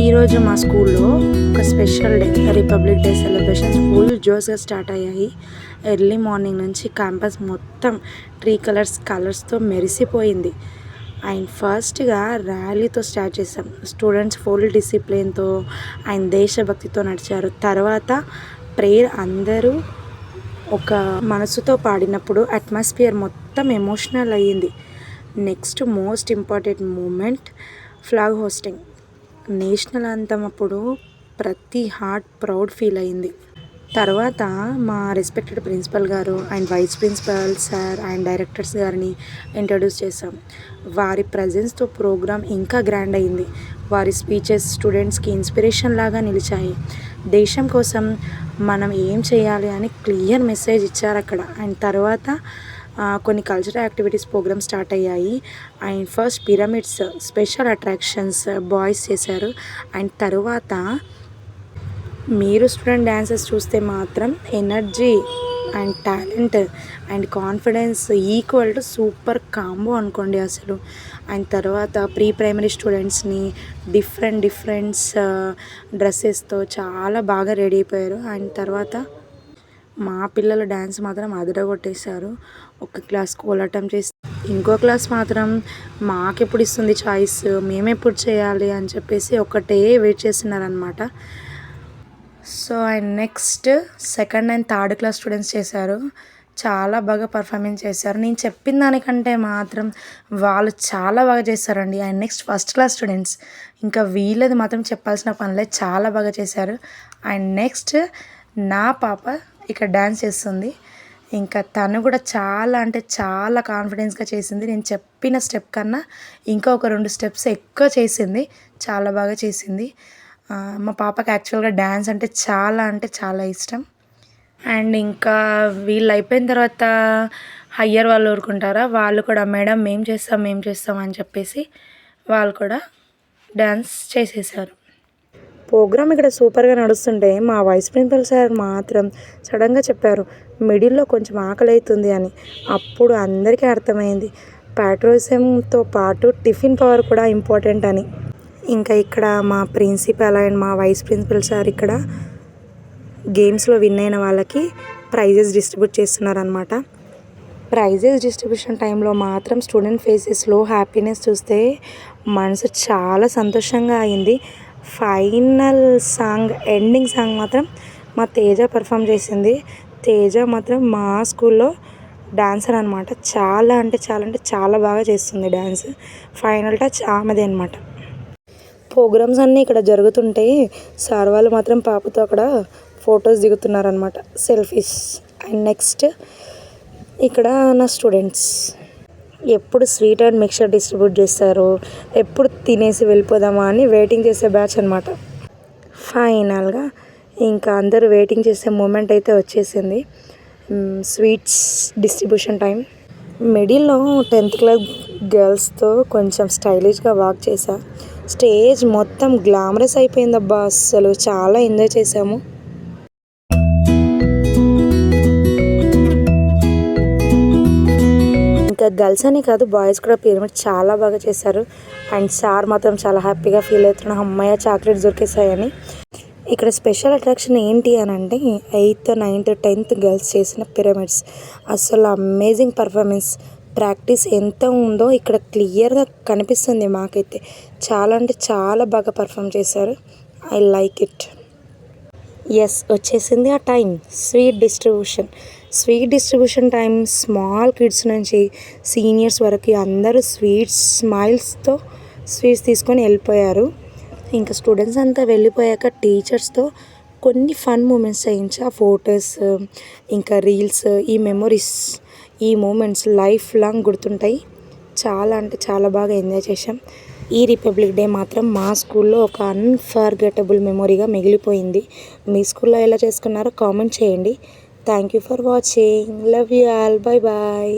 ఈరోజు మా స్కూల్లో ఒక special day, republic day celebrations full జోస్గా స్టార్ట్ అయ్యాయి. ఎర్లీ మార్నింగ్ నుంచి క్యాంపస్ మొత్తం ట్రీ కలర్స్తో మెరిసిపోయింది. అండ్ ఫస్ట్గా ర్యాలీతో స్టార్ట్ చేసాం. స్టూడెంట్స్ ఫుల్ డిసిప్లిన్తో అండ్ దేశభక్తితో నడిచారు. తర్వాత ప్రేయర్ అందరూ ఒక మనసుతో పాడినప్పుడు అట్మాస్ఫియర్ మొత్తం ఎమోషనల్ అయ్యింది. Next most important moment flag hoisting. National anthem అప్పుడు ప్రతి హార్ట్ ప్రౌడ్ ఫీల్ అయింది. తర్వాత మా రెస్పెక్టెడ్ ప్రిన్సిపల్ గారు and vice principal sir and directors గారిని ఇంట్రడ్యూస్ చేశాం. వారి ప్రజెన్స్తో ప్రోగ్రామ్ ఇంకా గ్రాండ్ అయింది. వారి స్పీచెస్ స్టూడెంట్స్కి ఇన్స్పిరేషన్ లాగా నిలిచాయి. దేశం కోసం మనం ఏం చేయాలి అని క్లియర్ మెసేజ్ ఇచ్చారు అక్కడ. అండ్ తర్వాత కొన్ని కల్చరల్ యాక్టివిటీస్ ప్రోగ్రామ్స్ స్టార్ట్ అయ్యాయి. And first pyramids special attractions boys చేశారు. అండ్ తర్వాత మీరు స్టూడెంట్ డ్యాన్సెస్ చూస్తే మాత్రం energy and talent and confidence equal to super combo అనుకోండి అసలు. అండ్ తర్వాత ప్రీ ప్రైమరీ స్టూడెంట్స్ని డిఫరెంట్స్ డ్రెస్సెస్తో చాలా బాగా రెడీ అయిపోయారు. అండ్ తర్వాత మా పిల్లల డ్యాన్స్ మాత్రం అదరగొట్టేశారు. ఒక క్లాస్ కోలాటం చేసి ఇంకో క్లాస్ మాత్రం మాకెప్పుడు ఇస్తుంది చాయిస్, మేమెప్పుడు చేయాలి అని చెప్పేసి ఒకటే వెయిట్ చేస్తున్నారనమాట. So and next second and third class students చేశారు. చాలా బాగా పర్ఫార్మెన్స్ చేశారు. నేను చెప్పిన దానికంటే మాత్రం వాళ్ళు చాలా బాగా చేశారండి. And next first class students ఇంకా వీళ్ళది మాత్రం చెప్పాల్సిన పనిలే, చాలా బాగా చేశారు. అండ్ నెక్స్ట్ నా పాప ఇక్కడ డ్యాన్స్ చేస్తుంది. ఇంకా తను కూడా చాలా అంటే చాలా కాన్ఫిడెన్స్గా చేసింది. నేను చెప్పిన స్టెప్ కన్నా ఇంకా ఒక 2 స్టెప్స్ ఎక్కువ చేసింది. చాలా బాగా చేసింది. మా పాపకి యాక్చువల్గా డ్యాన్స్ అంటే చాలా ఇష్టం. అండ్ ఇంకా వీళ్ళు అయిపోయిన తర్వాత హయ్యర్ వాళ్ళు ఊరుకుంటారా, వాళ్ళు కూడా మేడం మేము చేస్తాం అని చెప్పేసి వాళ్ళు కూడా డ్యాన్స్ చేసేసారు. ప్రోగ్రామ్ ఇక్కడ సూపర్గా నడుస్తుంటే మా వైస్ ప్రిన్సిపల్ సార్ మాత్రం సడన్గా చెప్పారు, మిడిల్లో కొంచెం ఆకలి అవుతుంది అని. అప్పుడు అందరికీ అర్థమైంది ప్యాట్రియాటిజంతో పాటు టిఫిన్ పవర్ కూడా ఇంపార్టెంట్ అని. ఇంకా ఇక్కడ మా ప్రిన్సిపల్ అండ్ మా వైస్ ప్రిన్సిపల్ సార్ ఇక్కడ గేమ్స్లో విన్ అయిన వాళ్ళకి ప్రైజెస్ డిస్ట్రిబ్యూట్ చేస్తున్నారనమాట. ప్రైజెస్ డిస్ట్రిబ్యూషన్ టైంలో మాత్రం స్టూడెంట్ ఫేసెస్లో హ్యాపీనెస్ చూస్తే మనసు చాలా సంతోషంగా అయింది. ఫైనల్ సాంగ్ ఎండింగ్ సాంగ్ మాత్రం మా తేజ పర్ఫామ్ చేసింది. తేజ మాత్రం మా స్కూల్లో డాన్సర్ అనమాట. చాలా బాగా చేస్తుంది డ్యాన్స్. ఫైనల్ టచ్ ఆమెదే అనమాట. ప్రోగ్రామ్స్ అన్నీ ఇక్కడ జరుగుతుంటే సార్ వాళ్ళు మాత్రం పాపతో అక్కడ ఫొటోస్ దిగుతున్నారనమాట, సెల్ఫీస్. అండ్ నెక్స్ట్ ఇక్కడ నా స్టూడెంట్స్ ఎప్పుడు స్వీట్ అండ్ మిక్చర్ డిస్ట్రిబ్యూట్ చేస్తారు, ఎప్పుడు తినేసి వెళ్ళిపోదామా అని వెయిటింగ్ చేసే బ్యాచ్ అనమాట. ఫైనల్గా ఇంకా అందరూ వెయిటింగ్ చేసే మూమెంట్ అయితే వచ్చేసింది. Sweets distribution time. మిడిల్లో 10th క్లాస్ గర్ల్స్తో కొంచెం స్టైలిష్గా వాక్ చేశా. స్టేజ్ మొత్తం గ్లామరస్ అయిపోయిందబ్బా, అసలు చాలా ఎంజాయ్ చేసాము. ఇంకా గర్ల్స్ అని కాదు, బాయ్స్ కూడా పిరమిడ్ చాలా బాగా చేశారు. అండ్ సార్ మాత్రం చాలా హ్యాపీగా ఫీల్ అవుతున్నాం, అమ్మాయి చాక్లెట్స్ దొరికేసాయని. ఇక్కడ స్పెషల్ అట్రాక్షన్ ఏంటి అని అంటే 8th, 9th, 10th గర్ల్స్ చేసిన పిరమిడ్స్. అసలు అమేజింగ్ పర్ఫార్మెన్స్. ప్రాక్టీస్ ఎంత ఉందో ఇక్కడ క్లియర్గా కనిపిస్తుంది మాకైతే. చాలా అంటే చాలా బాగా పర్ఫామ్ చేశారు. I like it. ఎస్, వచ్చేసింది ఆ time, sweet distribution time. Small kids నుంచి సీనియర్స్ వరకు అందరూ స్మైల్స్తో స్వీట్స్ తీసుకొని వెళ్ళిపోయారు. ఇంకా స్టూడెంట్స్ అంతా వెళ్ళిపోయాక టీచర్స్తో కొన్ని ఫన్ మూమెంట్స్ చేయించా. ఫొటోస్, ఇంకా రీల్స్, ఈ మెమొరీస్, ఈ మూమెంట్స్ లైఫ్ లాంగ్ గుర్తుంటాయి. చాలా అంటే చాలా బాగా ఎంజాయ్ చేసాం. ఈ రిపబ్లిక్ డే మాత్రం మా స్కూల్లో ఒక అన్ఫర్గెటబుల్ మెమొరీగా మిగిలిపోయింది. మీ స్కూల్లో ఎలా చేసుకున్నారో కామెంట్ చేయండి. Thank you for watching. Love you all. Bye bye.